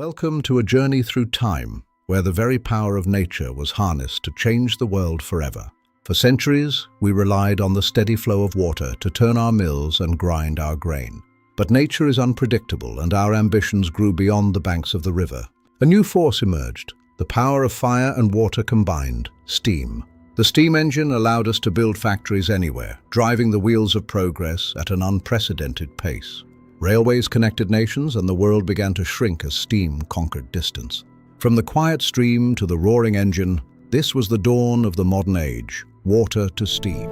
Welcome to a journey through time, where the very power of nature was harnessed to change the world forever. For centuries, we relied on the steady flow of water to turn our mills and grind our grain. But nature is unpredictable, and our ambitions grew beyond the banks of the river. A new force emerged, the power of fire and water combined, steam. The steam engine allowed us to build factories anywhere, driving the wheels of progress at an unprecedented pace. Railways connected nations, and the world began to shrink as steam conquered distance. From the quiet stream to the roaring engine, this was the dawn of the modern age, water to steam.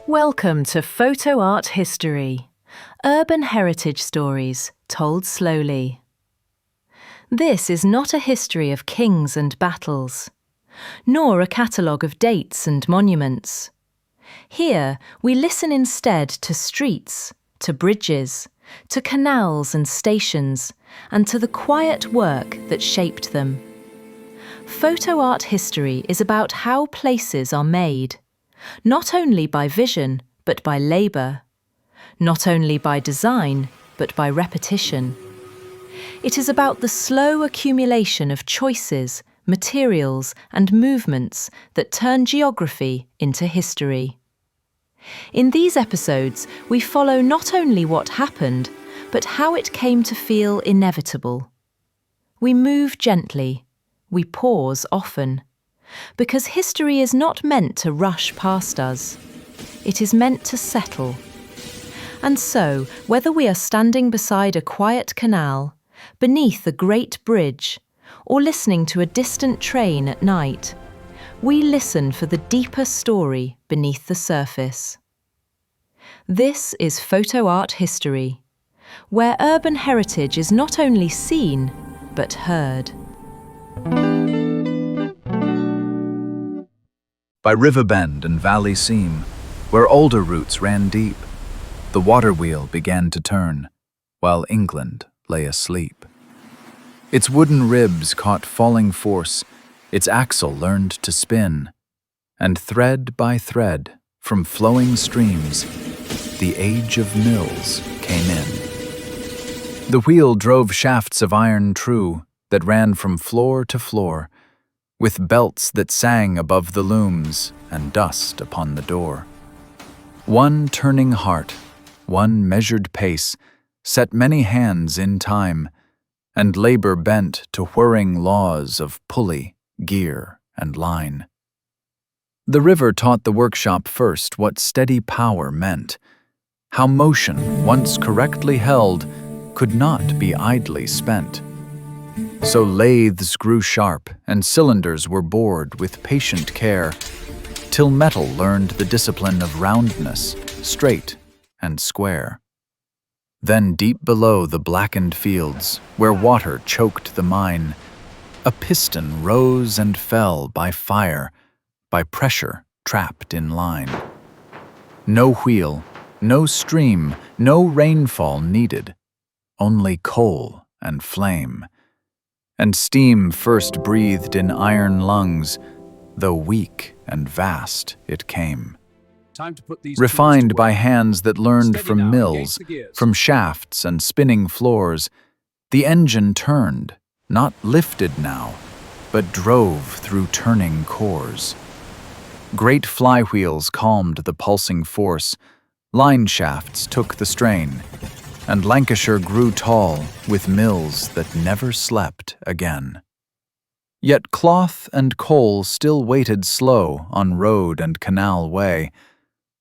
Welcome to Photo Art History, urban heritage stories told slowly. This is not a history of kings and battles, nor a catalogue of dates and monuments. Here, we listen instead to streets, to bridges, to canals and stations, and to the quiet work that shaped them. Photo art history is about how places are made, not only by vision, but by labour, not only by design, but by repetition. It is about the slow accumulation of choices, materials, and movements that turn geography into history. In these episodes, we follow not only what happened, but how it came to feel inevitable. We move gently, we pause often, because history is not meant to rush past us. It is meant to settle. And so, whether we are standing beside a quiet canal, beneath a great bridge, or listening to a distant train at night, we listen for the deeper story beneath the surface. This is Photo Art History, where urban heritage is not only seen, but heard. By river bend and valley seam, where older roots ran deep, the water wheel began to turn, while England lay asleep. Its wooden ribs caught falling force, its axle learned to spin, and thread by thread, from flowing streams, the age of mills came in. The wheel drove shafts of iron true that ran from floor to floor, with belts that sang above the looms and dust upon the door. One turning heart, one measured pace, set many hands in time, and labor bent to whirring laws of pulley, gear, and line. The river taught the workshop first what steady power meant, how motion, once correctly held, could not be idly spent. So lathes grew sharp and cylinders were bored with patient care, till metal learned the discipline of roundness, straight and square. Then deep below the blackened fields, where water choked the mine, a piston rose and fell by fire, by pressure trapped in line. No wheel, no stream, no rainfall needed, only coal and flame. And steam first breathed in iron lungs, though weak and vast it came. Refined by hands that learned from mills, from shafts and spinning floors, the engine turned, not lifted now, but drove through turning cores. Great flywheels calmed the pulsing force, line shafts took the strain, and Lancashire grew tall with mills that never slept again. Yet cloth and coal still waited slow on road and canal way,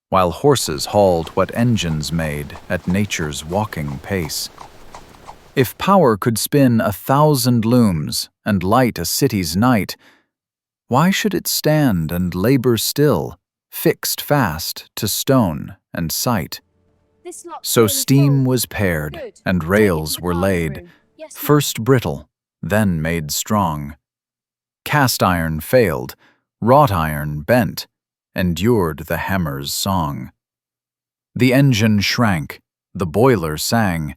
while horses hauled what engines made at nature's walking pace. If power could spin 1,000 looms and light a city's night, why should it stand and labor still, fixed fast to stone and sight? So steam was paired and rails were laid, first brittle, then made strong. Cast iron failed, wrought iron bent, endured the hammer's song. The engine shrank, the boiler sang,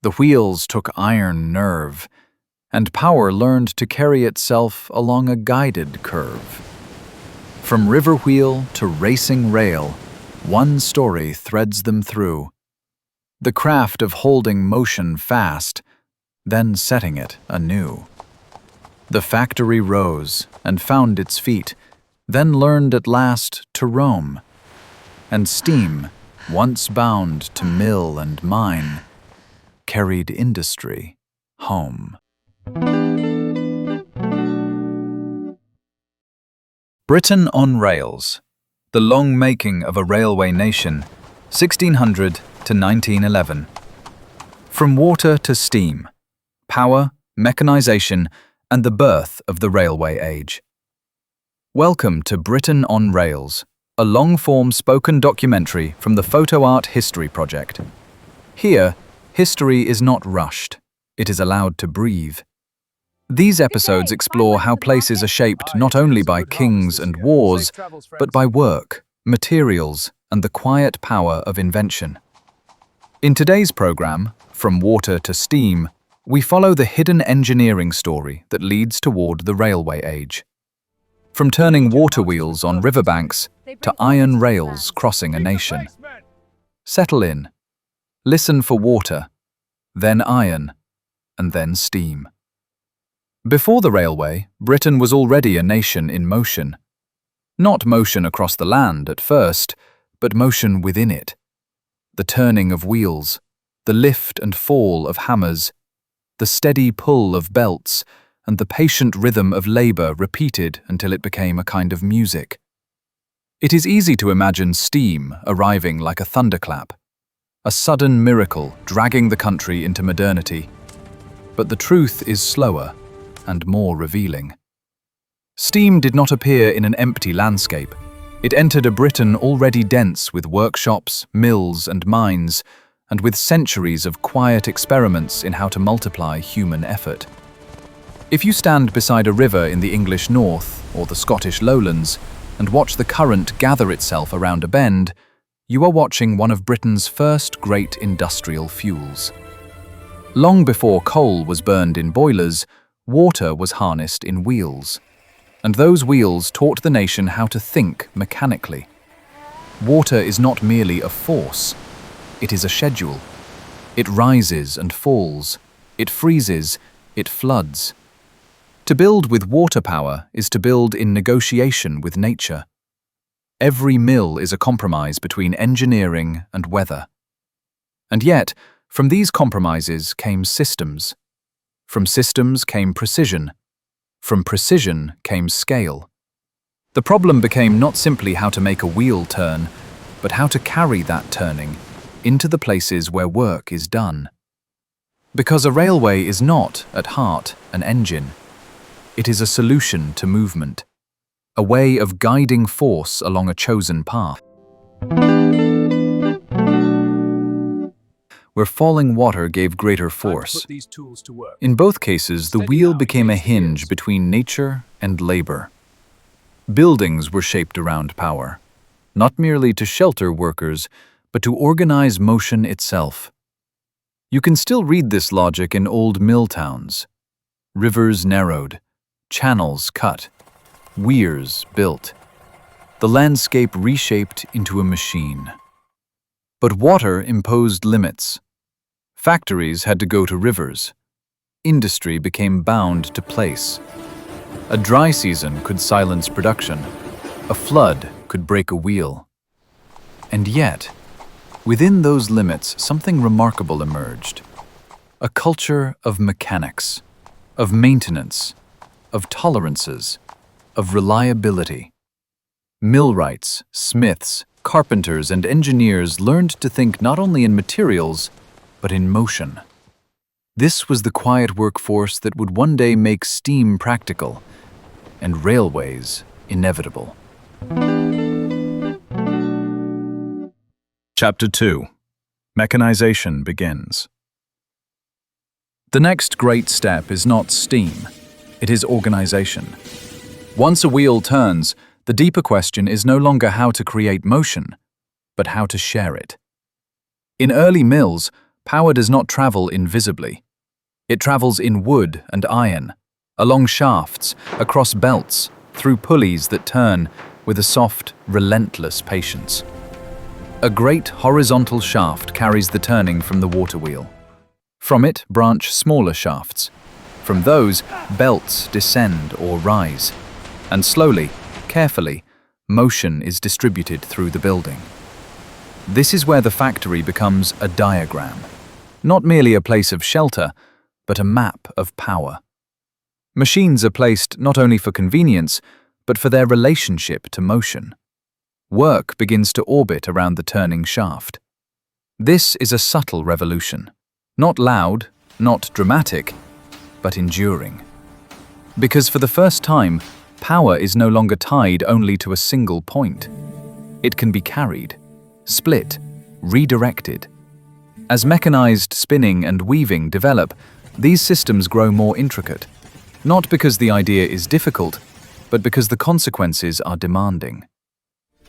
the wheels took iron nerve, and power learned to carry itself along a guided curve. From river wheel to racing rail, one story threads them through, the craft of holding motion fast, then setting it anew. The factory rose and found its feet, then learned at last to roam. And steam, once bound to mill and mine, carried industry home. Britain on Rails, the long making of a railway nation, 1600 to 1911. From water to steam, power, mechanization, and the birth of the railway age. Welcome to Britain on Rails, a long-form spoken documentary from the Photo Art History Project. Here, history is not rushed, it is allowed to breathe. These episodes explore how places are shaped not only by kings and wars, but by work, materials, and the quiet power of invention. In today's program, From Water to Steam, we follow the hidden engineering story that leads toward the railway age. From turning water wheels on riverbanks to iron rails crossing a nation. Settle in. Listen for water, then iron, and then steam. Before the railway, Britain was already a nation in motion. Not motion across the land at first, but motion within it. The turning of wheels, the lift and fall of hammers, the steady pull of belts, and the patient rhythm of labor repeated until it became a kind of music. It is easy to imagine steam arriving like a thunderclap, a sudden miracle dragging the country into modernity. But the truth is slower and more revealing. Steam did not appear in an empty landscape. It entered a Britain already dense with workshops, mills, and mines, and with centuries of quiet experiments in how to multiply human effort. If you stand beside a river in the English North or the Scottish Lowlands and watch the current gather itself around a bend, you are watching one of Britain's first great industrial fuels. Long before coal was burned in boilers, water was harnessed in wheels. And those wheels taught the nation how to think mechanically. Water is not merely a force, it is a schedule. It rises and falls, it freezes, it floods. To build with water power is to build in negotiation with nature. Every mill is a compromise between engineering and weather. And yet, from these compromises came systems. From systems came precision. From precision came scale. The problem became not simply how to make a wheel turn, but how to carry that turning into the places where work is done. Because a railway is not, at heart, an engine. It is a solution to movement, a way of guiding force along a chosen path. Where falling water gave greater force. In both cases, the wheel became a hinge between nature and labor. Buildings were shaped around power, not merely to shelter workers, but to organize motion itself. You can still read this logic in old mill towns. Rivers narrowed, channels cut, weirs built. The landscape reshaped into a machine. But water imposed limits. Factories had to go to rivers. Industry became bound to place. A dry season could silence production. A flood could break a wheel. And yet, within those limits, something remarkable emerged. A culture of mechanics, of maintenance, of tolerances, of reliability. Millwrights, smiths, carpenters, and engineers learned to think not only in materials, but in motion. This was the quiet workforce that would one day make steam practical and railways inevitable. Chapter 2. Mechanization begins. The next great step is not steam, it is organization. Once a wheel turns, the deeper question is no longer how to create motion, but how to share it. In early mills, power does not travel invisibly. It travels in wood and iron, along shafts, across belts, through pulleys that turn with a soft, relentless patience. A great horizontal shaft carries the turning from the water wheel. From it branch smaller shafts. From those, belts descend or rise. And slowly, carefully, motion is distributed through the building. This is where the factory becomes a diagram, not merely a place of shelter, but a map of power. Machines are placed not only for convenience, but for their relationship to motion. Work begins to orbit around the turning shaft. This is a subtle revolution, not loud, not dramatic, but enduring. Because for the first time, power is no longer tied only to a single point. It can be carried, split, redirected. As mechanized spinning and weaving develop, these systems grow more intricate, not because the idea is difficult, but because the consequences are demanding.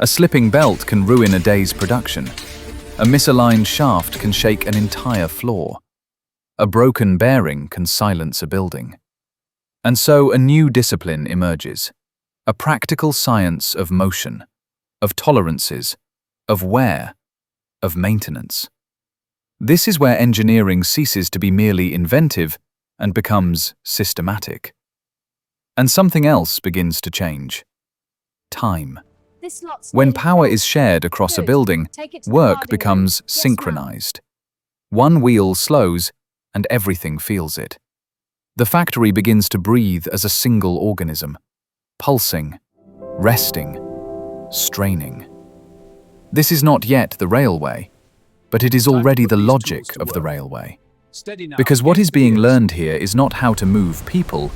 A slipping belt can ruin a day's production. A misaligned shaft can shake an entire floor. A broken bearing can silence a building. And so a new discipline emerges, a practical science of motion, of tolerances, of wear, of maintenance. This is where engineering ceases to be merely inventive and becomes systematic. And something else begins to change. Time. When power is shared across a building, work becomes synchronized. One wheel slows, and everything feels it. The factory begins to breathe as a single organism, pulsing, resting, straining. This is not yet the railway, but it is already the logic of the railway. Because what is being learned here is not how to move people,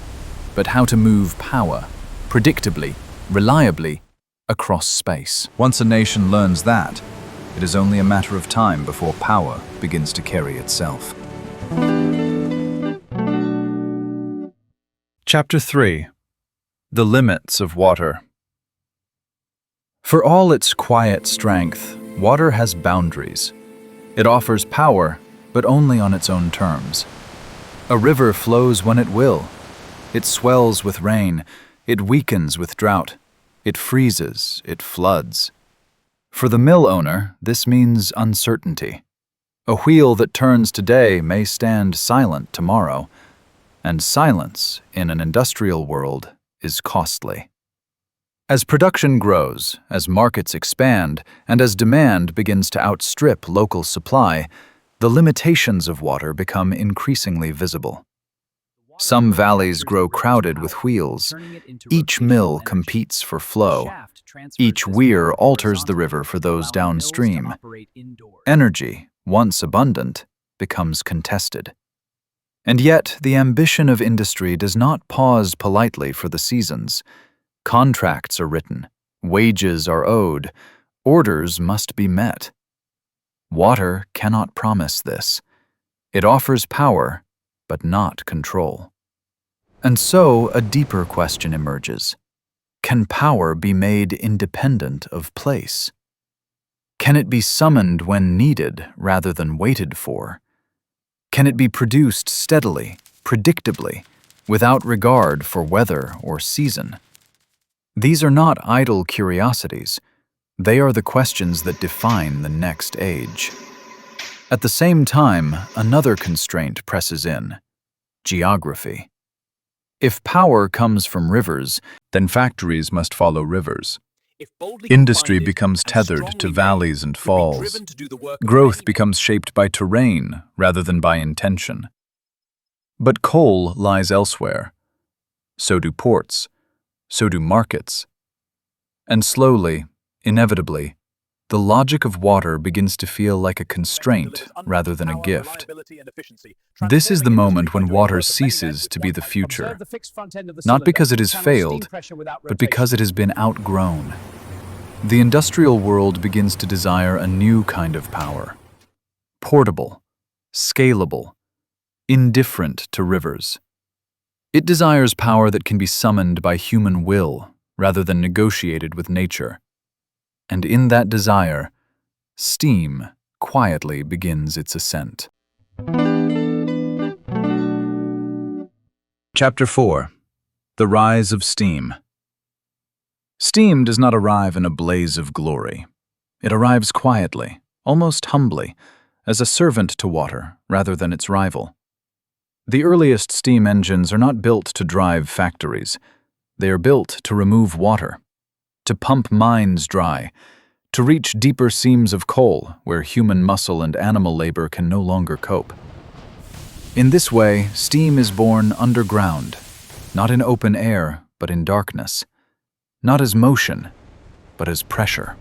but how to move power, predictably, reliably, across space. Once a nation learns that, it is only a matter of time before power begins to carry itself. Chapter 3. The Limits of Water. For all its quiet strength, water has boundaries. It offers power, but only on its own terms. A river flows when it will. It swells with rain. It weakens with drought. It freezes. It floods. For the mill owner, this means uncertainty. A wheel that turns today may stand silent tomorrow, and silence in an industrial world is costly. As production grows, as markets expand, and as demand begins to outstrip local supply, the limitations of water become increasingly visible. Some valleys grow crowded with wheels. Each mill competes for flow. Each weir alters the river for those downstream. Energy, once abundant, becomes contested. And yet, the ambition of industry does not pause politely for the seasons. Contracts are written, wages are owed, orders must be met. Water cannot promise this. It offers power, but not control. And so a deeper question emerges. Can power be made independent of place? Can it be summoned when needed rather than waited for? Can it be produced steadily, predictably, without regard for weather or season? These are not idle curiosities. They are the questions that define the next age. At the same time, another constraint presses in: geography. If power comes from rivers, then factories must follow rivers. Industry becomes tethered to valleys and falls. Growth becomes shaped by terrain rather than by intention. But coal lies elsewhere. So do ports. So do markets. And slowly, inevitably, the logic of water begins to feel like a constraint rather than a gift. This is the moment when water ceases to be the future, not because it has failed, but because it has been outgrown. The industrial world begins to desire a new kind of power: portable, scalable, indifferent to rivers. It desires power that can be summoned by human will rather than negotiated with nature. And in that desire, steam quietly begins its ascent. Chapter 4. The Rise of Steam. Steam does not arrive in a blaze of glory. It arrives quietly, almost humbly, as a servant to water rather than its rival. The earliest steam engines are not built to drive factories. They are built to remove water, to pump mines dry, to reach deeper seams of coal where human muscle and animal labor can no longer cope. In this way, steam is born underground, not in open air, but in darkness, not as motion, but as pressure.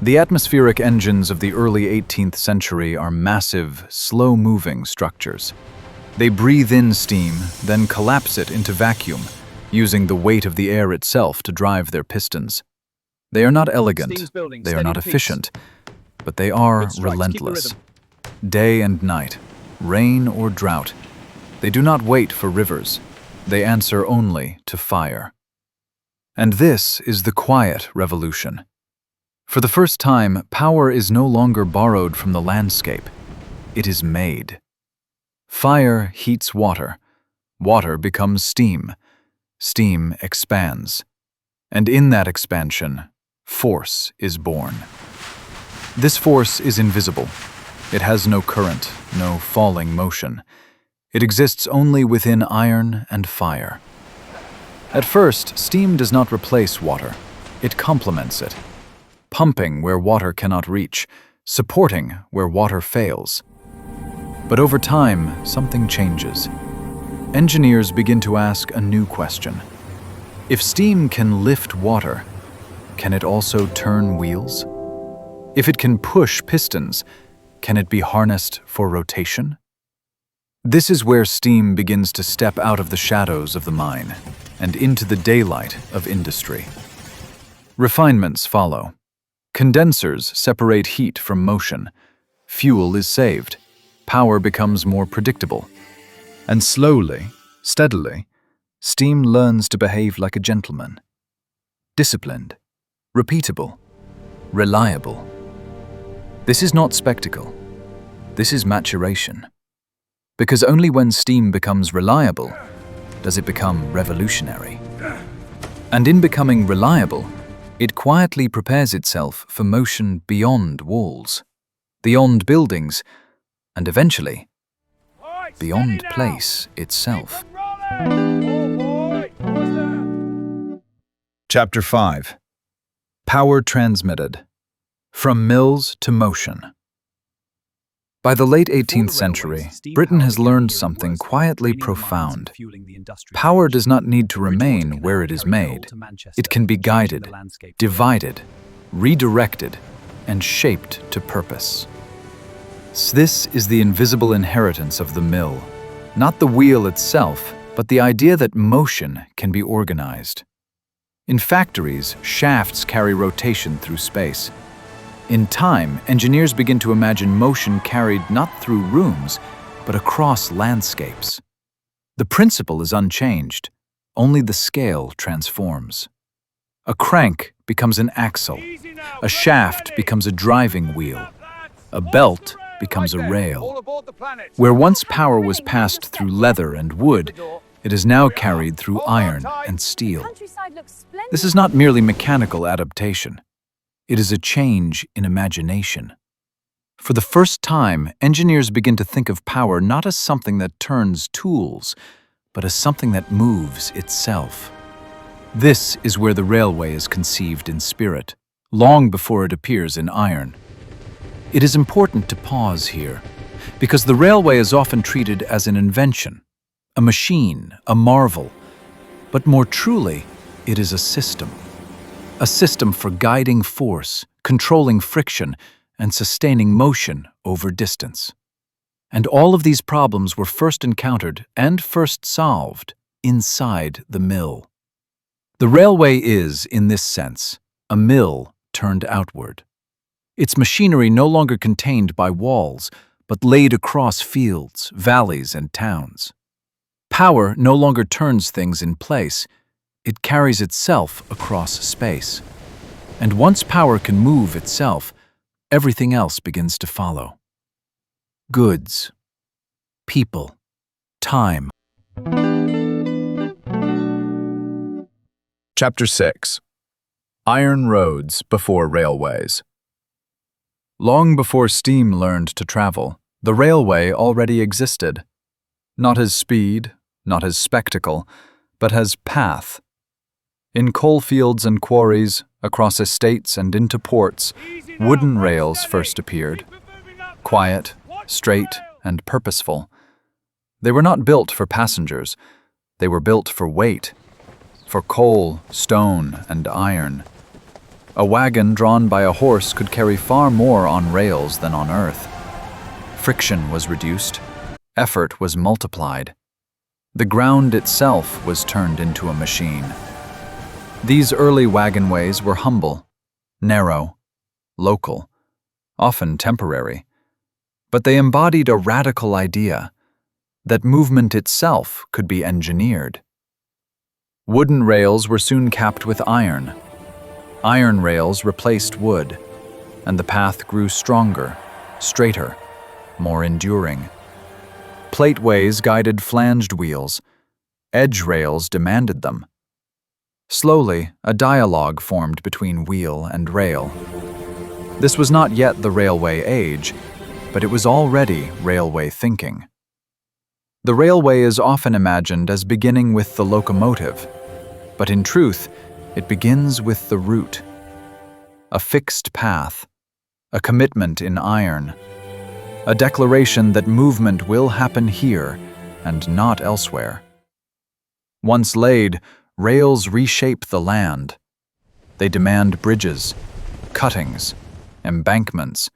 The atmospheric engines of the early 18th century are massive, slow-moving structures. They breathe in steam, then collapse it into vacuum, using the weight of the air itself to drive their pistons. They are not elegant, they are not efficient, but they are relentless. Day and night, rain or drought, they do not wait for rivers. They answer only to fire. And this is the quiet revolution. For the first time, power is no longer borrowed from the landscape. It is made. Fire heats water. Water becomes steam. Steam expands. And in that expansion, force is born. This force is invisible. It has no current, no falling motion. It exists only within iron and fire. At first, steam does not replace water. It complements it, pumping where water cannot reach, supporting where water fails. But over time, something changes. Engineers begin to ask a new question. If steam can lift water, can it also turn wheels? If it can push pistons, can it be harnessed for rotation? This is where steam begins to step out of the shadows of the mine and into the daylight of industry. Refinements follow. Condensers separate heat from motion. Fuel is saved. Power becomes more predictable. And slowly, steadily, steam learns to behave like a gentleman. Disciplined, repeatable, reliable. This is not spectacle. This is maturation. Because only when steam becomes reliable does it become revolutionary. And in becoming reliable, it quietly prepares itself for motion beyond walls, beyond buildings, and eventually, beyond place itself. Chapter 5. Power transmitted. From mills to motion. By the late 18th century, Britain has learned something quietly profound. Power does not need to remain where it is made. It can be guided, divided, redirected, and shaped to purpose. This is the invisible inheritance of the mill, not the wheel itself, but the idea that motion can be organized. In factories, shafts carry rotation through space. In time, engineers begin to imagine motion carried not through rooms, but across landscapes. The principle is unchanged, only the scale transforms. A crank becomes an axle, a shaft becomes a driving wheel, a belt becomes a rail. Where once power was passed through leather and wood, it is now carried through iron and steel. This is not merely mechanical adaptation. It is a change in imagination. For the first time, engineers begin to think of power not as something that turns tools, but as something that moves itself. This is where the railway is conceived in spirit, long before it appears in iron. It is important to pause here, because the railway is often treated as an invention, a machine, a marvel, but more truly, it is a system. A system for guiding force, controlling friction, and sustaining motion over distance. And all of these problems were first encountered and first solved inside the mill. The railway is, in this sense, a mill turned outward. Its machinery no longer contained by walls, but laid across fields, valleys, and towns. Power no longer turns things in place. It carries itself across space. And once power can move itself, everything else begins to follow. Goods, people, time. Chapter 6. Iron roads before railways. Long before steam learned to travel, the railway already existed. Not as speed, not as spectacle, but as path. In coalfields and quarries, across estates and into ports, wooden rails first appeared. Quiet, straight, and purposeful. They were not built for passengers. They were built for weight, for coal, stone, and iron. A wagon drawn by a horse could carry far more on rails than on earth. Friction was reduced. Effort was multiplied. The ground itself was turned into a machine. These early wagonways were humble, narrow, local, often temporary. But they embodied a radical idea that movement itself could be engineered. Wooden rails were soon capped with iron. Iron rails replaced wood, and the path grew stronger, straighter, more enduring. Plateways guided flanged wheels. Edge rails demanded them. Slowly, a dialogue formed between wheel and rail. This was not yet the railway age, but it was already railway thinking. The railway is often imagined as beginning with the locomotive, but in truth, it begins with the route. A fixed path, a commitment in iron, a declaration that movement will happen here and not elsewhere. Once laid, rails reshape the land. They demand bridges, cuttings, embankments.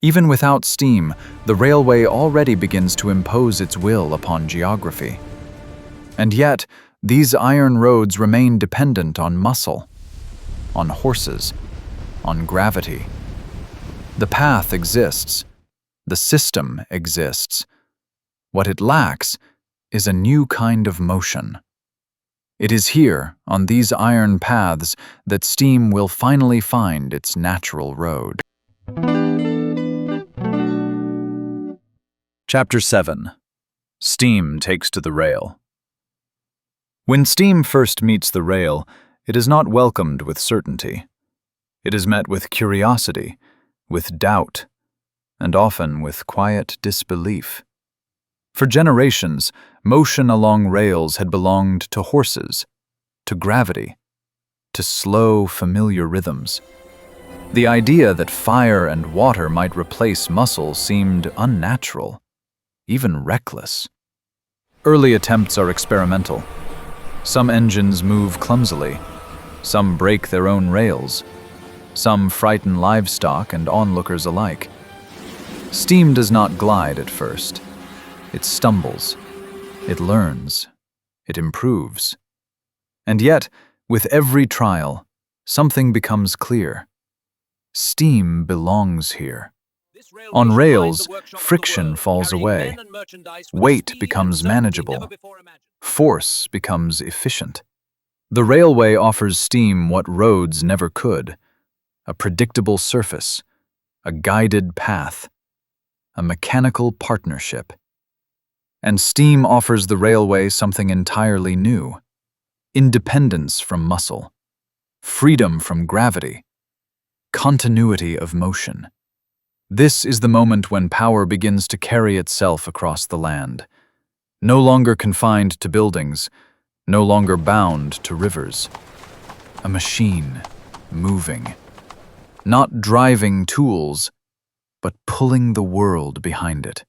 Even without steam, the railway already begins to impose its will upon geography. And yet, these iron roads remain dependent on muscle, on horses, on gravity. The path exists. The system exists. What it lacks is a new kind of motion. It is here, on these iron paths, that steam will finally find its natural road. Chapter 7. Steam takes to the rail. When steam first meets the rail, it is not welcomed with certainty. It is met with curiosity, with doubt, and often with quiet disbelief. For generations, motion along rails had belonged to horses, to gravity, to slow, familiar rhythms. The idea that fire and water might replace muscle seemed unnatural, even reckless. Early attempts are experimental. Some engines move clumsily. Some break their own rails. Some frighten livestock and onlookers alike. Steam does not glide at first. It stumbles. It learns. It improves. And yet, with every trial, something becomes clear. Steam belongs here. On rails, friction falls away. Weight becomes manageable. Force becomes efficient. The railway offers steam what roads never could: a predictable surface, a guided path, a mechanical partnership. And steam offers the railway something entirely new: independence from muscle, freedom from gravity, continuity of motion. This is the moment when power begins to carry itself across the land, no longer confined to buildings, no longer bound to rivers. A machine, moving, not driving tools, but pulling the world behind it.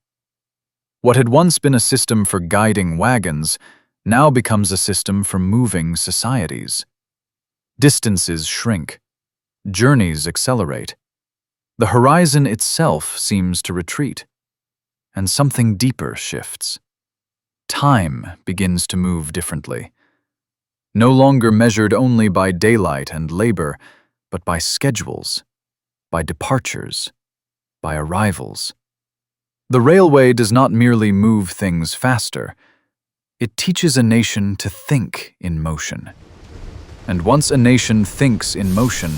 What had once been a system for guiding wagons now becomes a system for moving societies. Distances shrink. Journeys accelerate. The horizon itself seems to retreat, and something deeper shifts. Time begins to move differently, no longer measured only by daylight and labor, but by schedules, by departures, by arrivals. The railway does not merely move things faster, it teaches a nation to think in motion. And once a nation thinks in motion,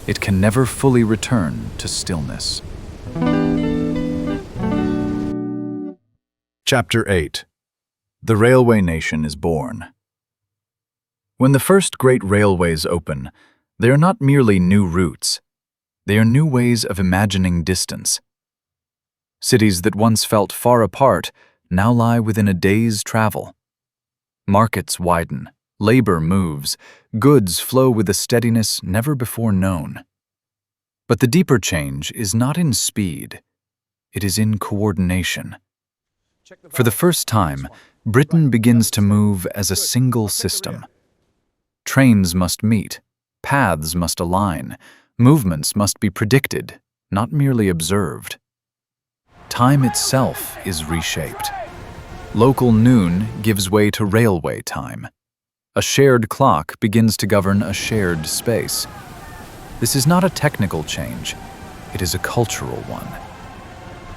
it can never fully return to stillness. Chapter 8. The Railway Nation is Born. When the first great railways open, they are not merely new routes. They are new ways of imagining distance. Cities that once felt far apart now lie within a day's travel. Markets widen, labor moves, goods flow with a steadiness never before known. But the deeper change is not in speed, it is in coordination. For the first time, Britain begins to move as a single system. Trains must meet, paths must align, movements must be predicted, not merely observed. Time itself is reshaped. Local noon gives way to railway time. A shared clock begins to govern a shared space. This is not a technical change, it is a cultural one.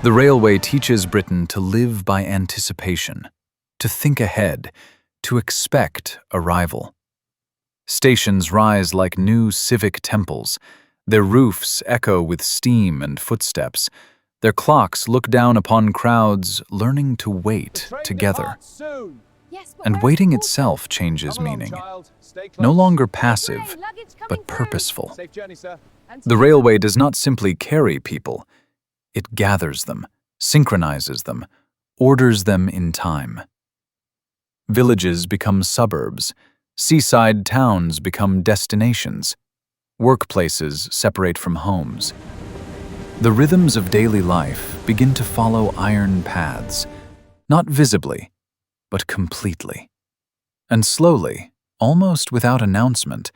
The railway teaches Britain to live by anticipation, to think ahead, to expect arrival. Stations rise like new civic temples. Their roofs echo with steam and footsteps. Their clocks look down upon crowds learning to wait together. And waiting itself changes meaning. No longer passive, but purposeful. The railway does not simply carry people. It gathers them, synchronizes them, orders them in time. Villages become suburbs. Seaside towns become destinations. Workplaces separate from homes. The rhythms of daily life begin to follow iron paths, not visibly, but completely. And slowly, almost without announcement,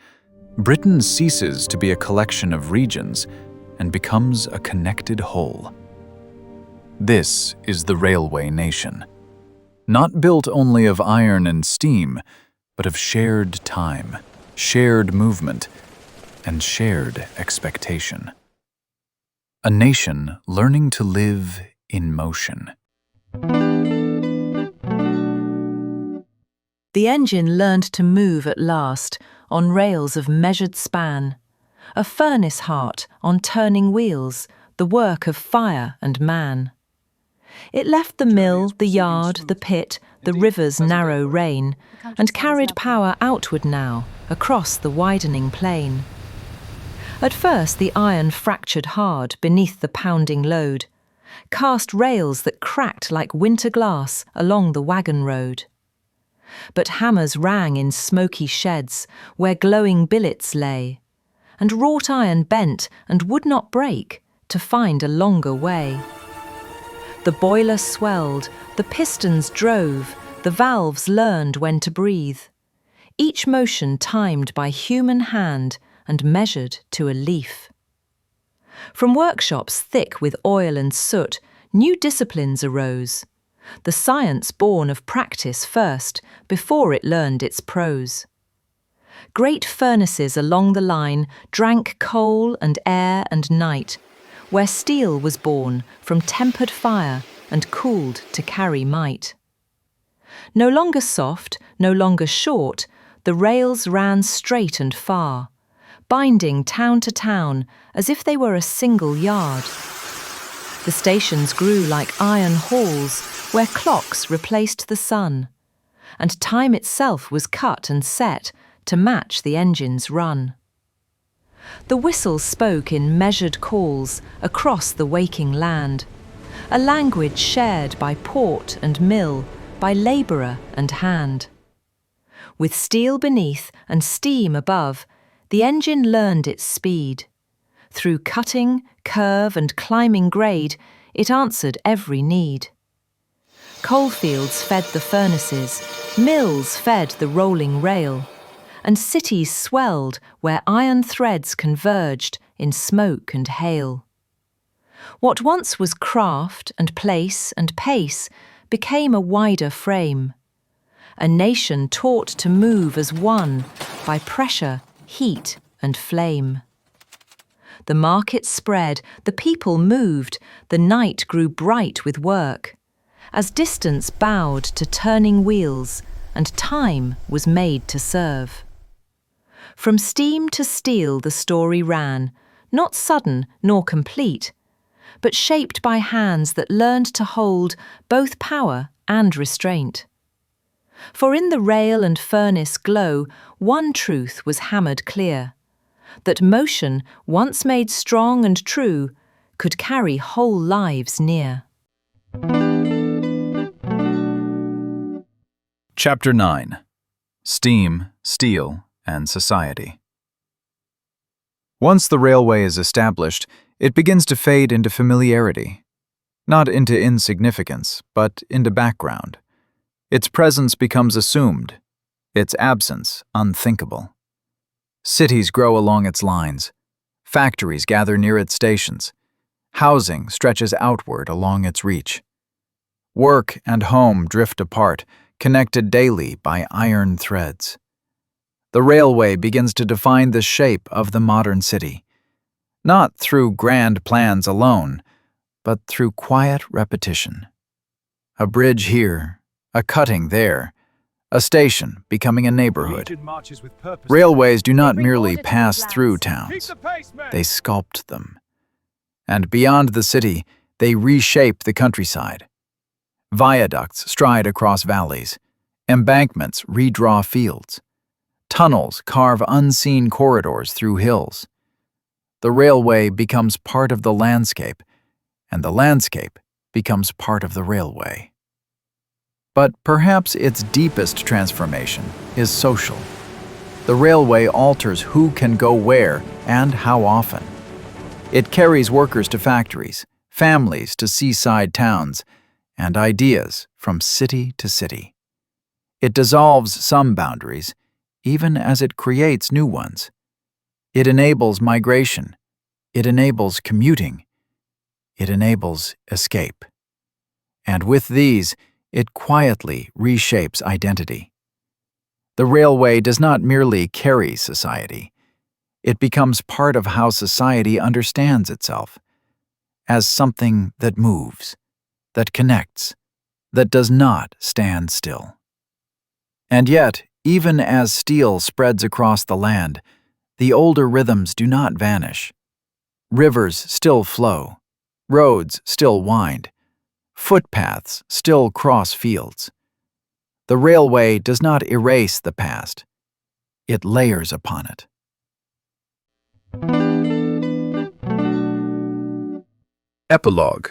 Britain ceases to be a collection of regions and becomes a connected whole. This is the railway nation, not built only of iron and steam, but of shared time, shared movement, and shared expectation. A nation learning to live in motion. The engine learned to move at last on rails of measured span, a furnace heart on turning wheels, the work of fire and man. It left the mill, the yard, the pit, the river's narrow reign, and carried power outward now, across the widening plain. At first the iron fractured hard beneath the pounding load, cast rails that cracked like winter glass along the wagon road. But hammers rang in smoky sheds where glowing billets lay, and wrought iron bent and would not break to find a longer way. The boiler swelled, the pistons drove, the valves learned when to breathe, each motion timed by human hand and measured to a leaf. From workshops thick with oil and soot, new disciplines arose, the science born of practice first, before it learned its prose. Great furnaces along the line drank coal and air and night, where steel was born from tempered fire and cooled to carry might. No longer soft, no longer short, the rails ran straight and far, binding town to town as if they were a single yard. The stations grew like iron halls where clocks replaced the sun, and time itself was cut and set to match the engine's run. The whistle spoke in measured calls across the waking land, a language shared by port and mill, by labourer and hand. With steel beneath and steam above, the engine learned its speed. Through cutting, curve and climbing grade, it answered every need. Coalfields fed the furnaces, mills fed the rolling rail, and cities swelled where iron threads converged in smoke and hail. What once was craft and place and pace became a wider frame, a nation taught to move as one by pressure, heat and flame. The market spread, the people moved, the night grew bright with work, as distance bowed to turning wheels and time was made to serve. From steam to steel the story ran, not sudden nor complete, but shaped by hands that learned to hold both power and restraint. For in the rail and furnace glow, one truth was hammered clear: that motion, once made strong and true, could carry whole lives near. Chapter 9. Steam, Steel, and Society. Once the railway is established, it begins to fade into familiarity. Not into insignificance, but into background. Its presence becomes assumed, its absence unthinkable. Cities grow along its lines. Factories gather near its stations. Housing stretches outward along its reach. Work and home drift apart, connected daily by iron threads. The railway begins to define the shape of the modern city, not through grand plans alone, but through quiet repetition. A bridge here, a cutting there, a station becoming a neighborhood. Railways do not merely pass through towns, they sculpt them. And beyond the city, they reshape the countryside. Viaducts stride across valleys, embankments redraw fields, tunnels carve unseen corridors through hills. The railway becomes part of the landscape, and the landscape becomes part of the railway. But perhaps its deepest transformation is social. The railway alters who can go where and how often. It carries workers to factories, families to seaside towns, and ideas from city to city. It dissolves some boundaries, even as it creates new ones. It enables migration. It enables commuting. It enables escape. And with these, it quietly reshapes identity. The railway does not merely carry society. It becomes part of how society understands itself, as something that moves, that connects, that does not stand still. And yet, even as steel spreads across the land, the older rhythms do not vanish. Rivers still flow, roads still wind, footpaths still cross fields. The railway does not erase the past, it layers upon it. Epilogue.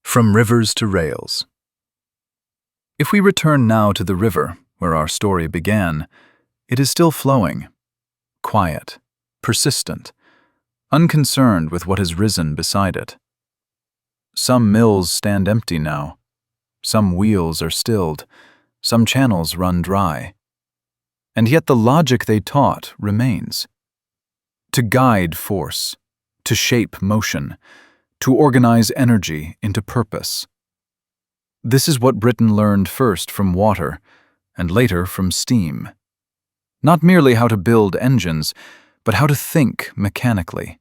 From Rivers to Rails. If we return now to the river where our story began, it is still flowing, quiet, persistent, unconcerned with what has risen beside it. Some mills stand empty now. Some wheels are stilled. Some channels run dry. And yet the logic they taught remains. To guide force, to shape motion, to organize energy into purpose. This is what Britain learned first from water, and later from steam. Not merely how to build engines, but how to think mechanically.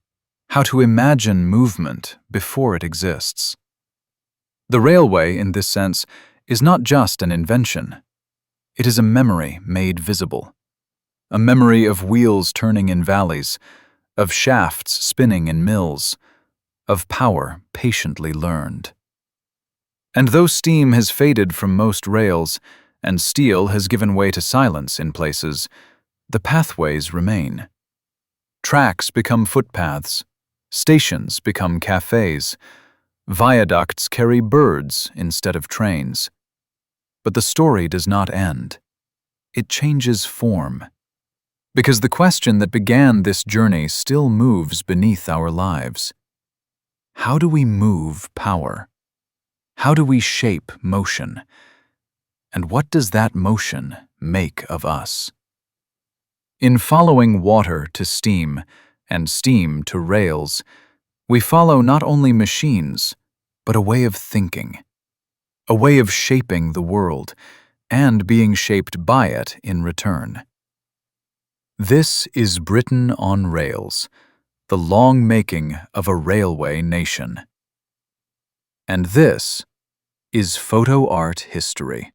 How to imagine movement before it exists. The railway, in this sense, is not just an invention. It is a memory made visible. A memory of wheels turning in valleys, of shafts spinning in mills, of power patiently learned. And though steam has faded from most rails, and steel has given way to silence in places, the pathways remain. Tracks become footpaths. Stations become cafes. Viaducts carry birds instead of trains. But the story does not end. It changes form. Because the question that began this journey still moves beneath our lives. How do we move power? How do we shape motion? And what does that motion make of us? In following water to steam, and steam to rails, we follow not only machines, but a way of thinking, a way of shaping the world, and being shaped by it in return. This is Britain on Rails, the long making of a railway nation. And this is photo art history.